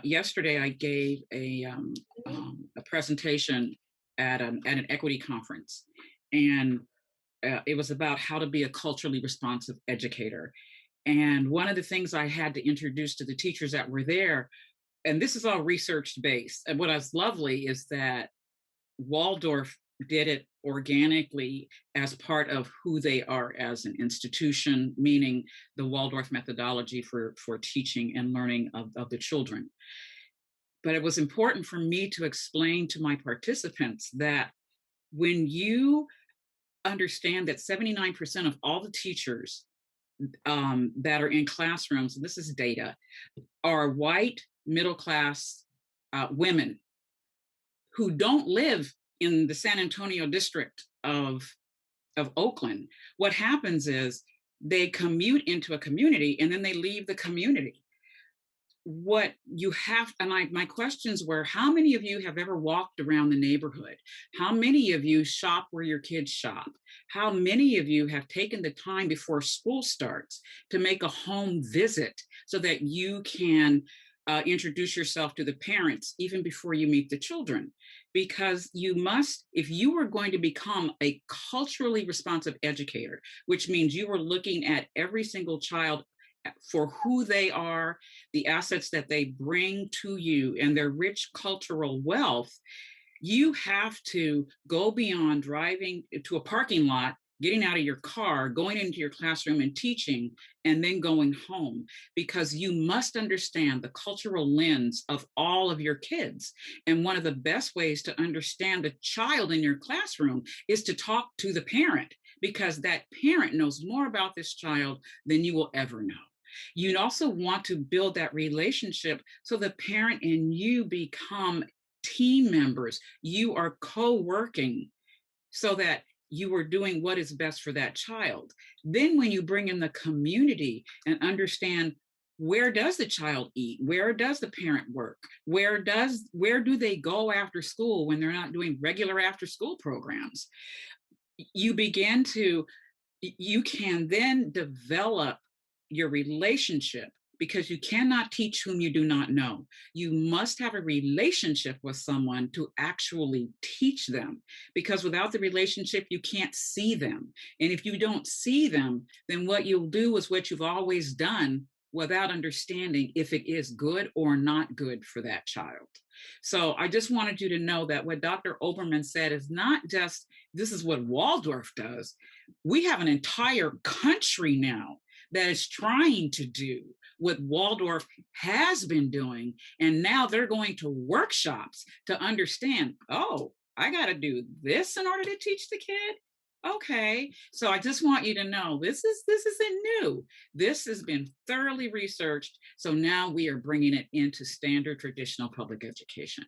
Yesterday I gave a presentation at an equity conference, and it was about how to be a culturally responsive educator. And one of the things I had to introduce to the teachers that were there, and this is all research based. And what was lovely is that Waldorf did it organically as part of who they are as an institution, meaning the Waldorf methodology for teaching and learning of the children. But it was important for me to explain to my participants that when you understand that 79% of all the teachers that are in classrooms, and this is data, are white middle class women who don't live in the San Antonio district of Oakland. What happens is they commute into a community and then they leave the community. What you have, and my questions were, how many of you have ever walked around the neighborhood? How many of you shop where your kids shop? How many of you have taken the time before school starts to make a home visit so that you can introduce yourself to the parents even before you meet the children? Because you must, if you are going to become a culturally responsive educator, which means you are looking at every single child for who they are, the assets that they bring to you, and their rich cultural wealth, you have to go beyond driving to a parking lot, getting out of your car, going into your classroom and teaching, and then going home, because you must understand the cultural lens of all of your kids. And one of the best ways to understand the child in your classroom is to talk to the parent, because that parent knows more about this child than you will ever know. You'd also want to build that relationship so the parent and you become team members. You are co-working so that you are doing what is best for that child. Then when you bring in the community and understand, where does the child eat? Where does the parent work? Where do they go after school when they're not doing regular after school programs? You begin to, you can then develop your relationship, because you cannot teach whom you do not know. You must have a relationship with someone to actually teach them, because without the relationship, you can't see them. And if you don't see them, then what you'll do is what you've always done without understanding if it is good or not good for that child. So I just wanted you to know that what Dr. Oberman said is not just this is what Waldorf does. We have an entire country now that is trying to do what Waldorf has been doing. And now they're going to workshops to understand, oh, I got to do this in order to teach the kid. Okay. So I just want you to know this isn't new. This has been thoroughly researched. So now we are bringing it into standard traditional public education.